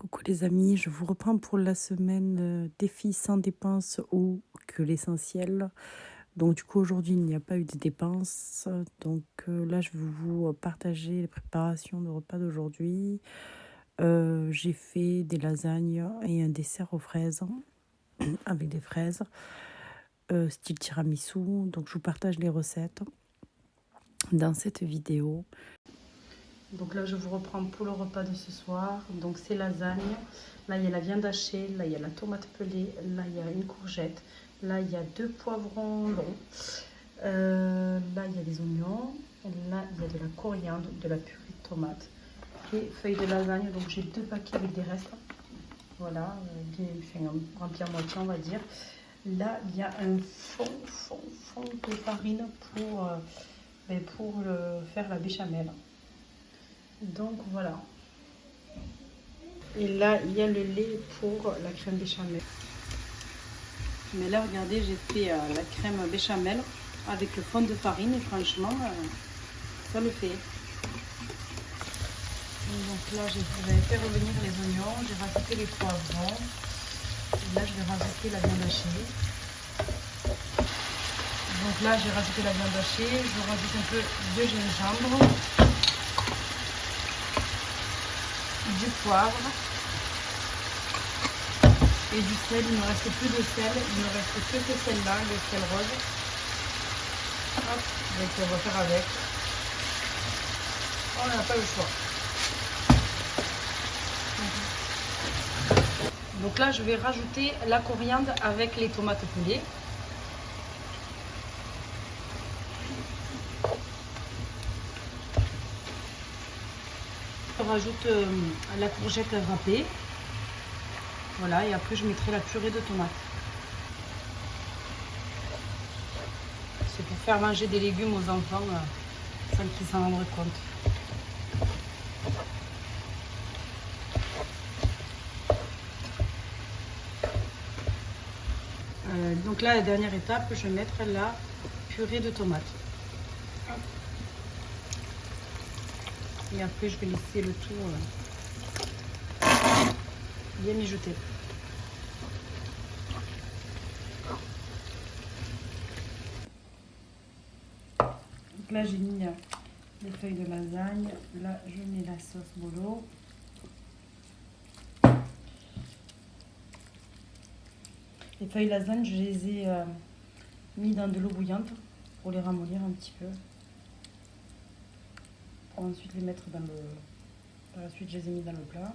Coucou les amis, je vous reprends pour la semaine défi sans dépenses ou que l'essentiel. Donc du coup aujourd'hui il n'y a pas eu de dépenses. Donc là je vais vous partager les préparations de repas d'aujourd'hui. J'ai fait des lasagnes et un dessert aux fraises avec des fraises style tiramisu. Donc je vous partage les recettes dans cette vidéo. Donc là, je vous reprends pour le repas de ce soir. Donc c'est lasagne. Là, il y a la viande hachée. Là, il y a la tomate pelée. Là, il y a une courgette. Là, il y a 2 poivrons longs. Là, il y a des oignons. Là, il y a de la coriandre, de la purée de tomate et feuilles de lasagne. Donc j'ai 2 paquets avec des restes. Voilà, rempli à moitié, on va dire. Là, il y a un fond de farine pour faire la béchamel. Donc voilà. Et là, il y a le lait pour la crème béchamel. Mais là, regardez, j'ai fait la crème béchamel avec le fond de farine et franchement, ça le fait. Donc là, j'avais fait revenir les oignons, j'ai rajouté les poivrons. Et là, je vais rajouter la viande hachée. Donc là, j'ai rajouté la viande hachée. Je rajoute un peu de gingembre, du poivre et du sel. Il ne me reste plus de sel, il ne me reste que ce sel-là, le sel rose. Hop, donc on va faire avec. On n'a pas le choix. Donc là, je vais rajouter la coriandre avec les tomates pelées. Je rajoute la courgette râpée. Voilà, et après je mettrai la purée de tomates. C'est pour faire manger des légumes aux enfants sans qu'ils s'en rendent compte. Donc là, la dernière étape, je vais mettre la purée de tomates. Et après, je vais laisser le tout bien mijoter. Donc là, j'ai mis les feuilles de lasagne. Là, je mets la sauce bolo. Les feuilles de lasagne, je les ai mis dans de l'eau bouillante pour les ramollir un petit peu. Pour ensuite les mettre dans le... Par la suite, je les ai mis dans le plat.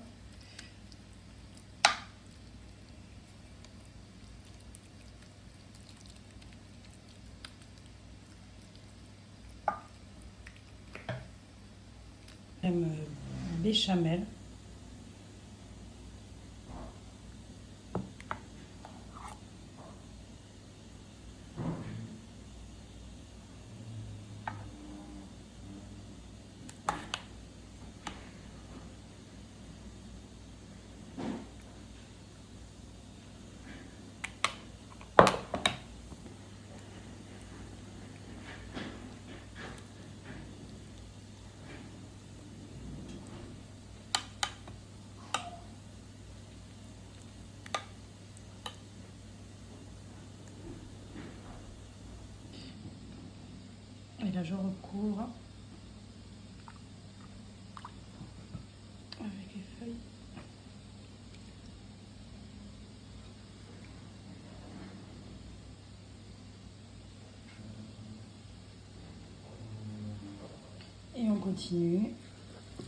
Crème béchamel. Et là, je recouvre avec les feuilles. Et on continue.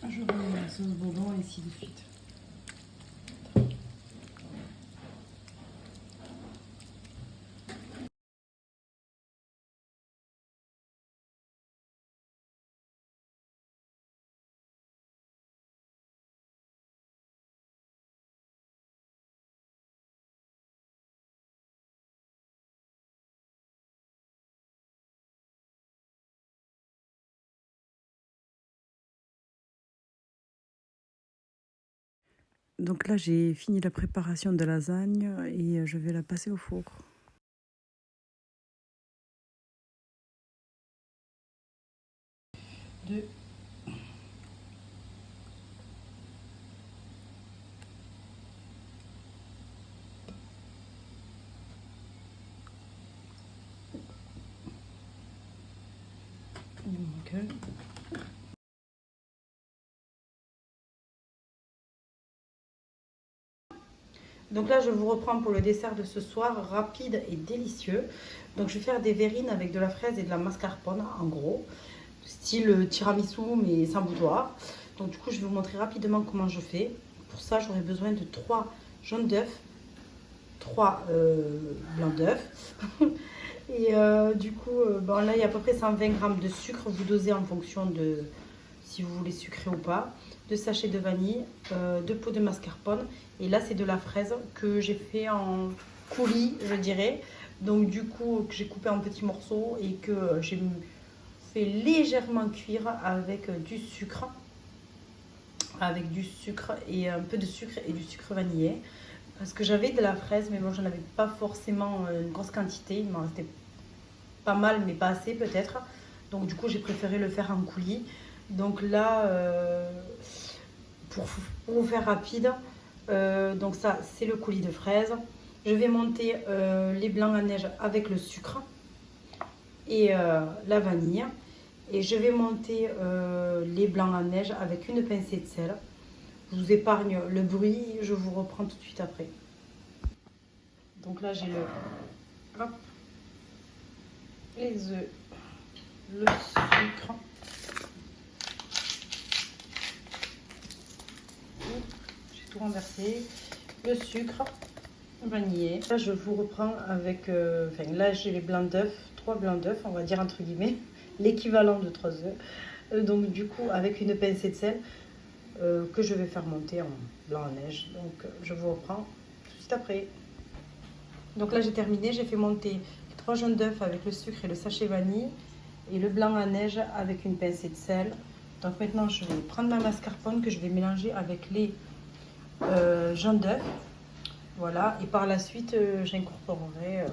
Je remets la sauce bourbon et ainsi de suite. Donc là, j'ai fini la préparation de lasagne et je vais la passer au four. Deux. sucre. Donc là, je vous reprends pour le dessert de ce soir, rapide et délicieux. Donc je vais faire des verrines avec de la fraise et de la mascarpone, en gros, style tiramisu mais sans boudoir. Donc du coup, je vais vous montrer rapidement comment je fais. Pour ça, j'aurai besoin de 3 jaunes d'œufs, 3 blancs d'œufs. Et du coup, bon, là, il y a à peu près 120 g de sucre. Vous dosez en fonction de si vous voulez sucrer ou pas. 2 sachets de vanille, 2 pots de mascarpone. Et là, c'est de la fraise que j'ai fait en coulis, je dirais. Donc du coup, que j'ai coupé en petits morceaux et que j'ai fait légèrement cuire avec du sucre. Avec du sucre et un peu de sucre et du sucre vanillé. Parce que j'avais de la fraise, mais bon, j'en avais pas forcément une grosse quantité. Il m'en restait pas mal, mais pas assez peut-être. Donc du coup, j'ai préféré le faire en coulis. Donc là, pour vous faire rapide, donc ça, c'est le coulis de fraises. Je vais monter les blancs à neige avec le sucre et la vanille. Et je vais monter les blancs à neige avec une pincée de sel. Je vous épargne le bruit, je vous reprends tout de suite après. Donc là, j'ai les œufs, le sucre. J'ai tout renversé. Le sucre vanillé. Là, je vous reprends avec... là, j'ai les blancs d'œufs, 3 blancs d'œufs, on va dire entre guillemets, l'équivalent de 3 œufs. Donc du coup, avec une pincée de sel que je vais faire monter en blanc à neige. Donc je vous reprends tout de suite après. Donc là, j'ai terminé. J'ai fait monter les 3 jaunes d'œufs avec le sucre et le sachet vanille et le blanc à neige avec une pincée de sel. Donc maintenant, je vais prendre ma mascarpone que je vais mélanger avec les jaunes d'œufs. Voilà, et par la suite, j'incorporerai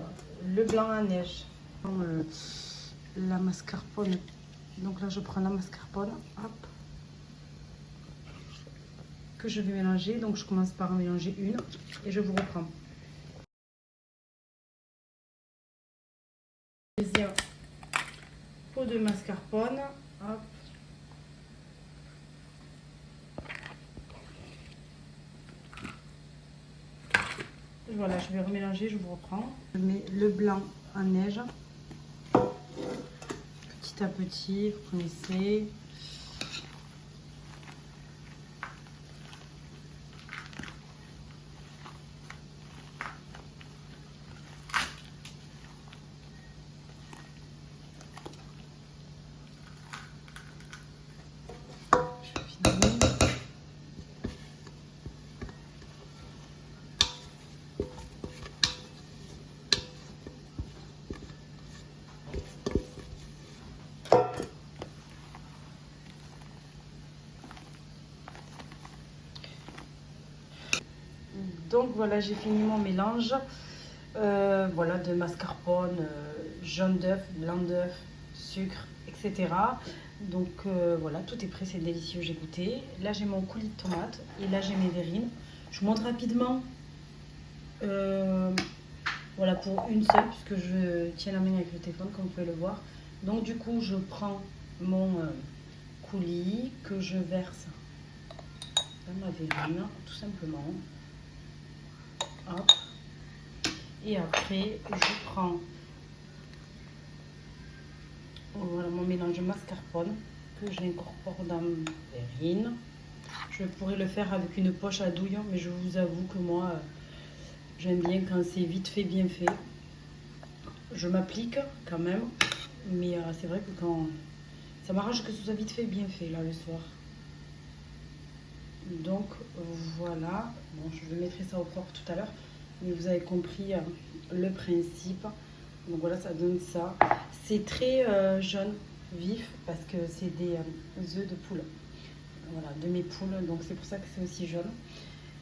le blanc à neige. La mascarpone. Donc là, je prends la mascarpone, hop, que je vais mélanger. Donc je commence par en mélanger une et je vous reprends. Deuxième pot de mascarpone, hop. Voilà, je vais remélanger, je vous reprends. Je mets le blanc en neige. Petit à petit, vous connaissez. Je finis. Donc voilà, j'ai fini mon mélange. Voilà, de mascarpone, jaune d'œuf, blanc d'œuf, sucre, etc. Donc voilà, tout est prêt, c'est délicieux, j'ai goûté. Là, j'ai mon coulis de tomates et là, j'ai mes verrines. Je vous montre rapidement, voilà, pour une seule, puisque je tiens la main avec le téléphone, comme vous pouvez le voir. Donc du coup, je prends mon coulis que je verse dans ma verrine, tout simplement. Hop. Et après, je prends voilà, mon mélange mascarpone que j'incorpore dans ma verrine. Je pourrais le faire avec une poche à douille, mais je vous avoue que moi, j'aime bien quand c'est vite fait, bien fait. Je m'applique quand même, mais c'est vrai que quand ça m'arrange que ce soit vite fait, bien fait, là, le soir. Donc voilà, bon, je vous mettrai ça au propre tout à l'heure, mais vous avez compris le principe. Donc voilà, ça donne ça. C'est très jaune, vif, parce que c'est des œufs de poule. Voilà, de mes poules, donc c'est pour ça que c'est aussi jaune.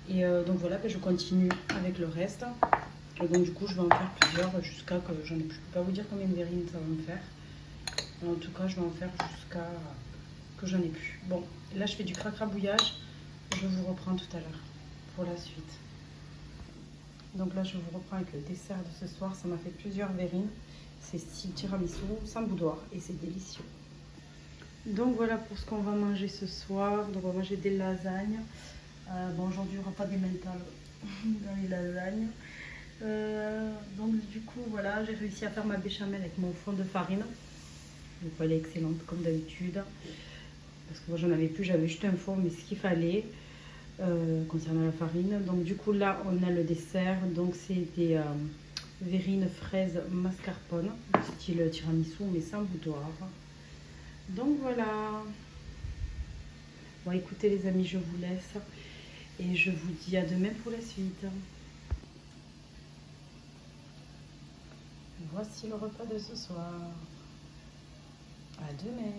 Et donc voilà, je continue avec le reste. Et donc du coup, je vais en faire plusieurs jusqu'à que j'en ai plus. Je ne peux pas vous dire combien de verrines ça va me faire. Mais en tout cas, je vais en faire jusqu'à que j'en ai plus. Bon, là, je fais du cracrabouillage. Je vous reprends tout à l'heure pour la suite. Donc là, je vous reprends avec le dessert de ce soir. Ça m'a fait plusieurs verrines. C'est style tiramisu sans boudoir et c'est délicieux. Donc voilà pour ce qu'on va manger ce soir. Donc on va manger des lasagnes. Bon, aujourd'hui il n'y aura pas des mentales dans les lasagnes. Donc du coup voilà, j'ai réussi à faire ma béchamel avec mon fond de farine. Donc elle est excellente comme d'habitude. Parce que moi j'en avais plus, j'avais juste un fond, mais ce qu'il fallait concernant la farine. Donc du coup là on a le dessert. Donc c'est des verrines fraises mascarpone, style tiramisu mais sans boudoir. Donc voilà. Bon écoutez les amis, je vous laisse. Et je vous dis à demain pour la suite. Voici le repas de ce soir. À demain.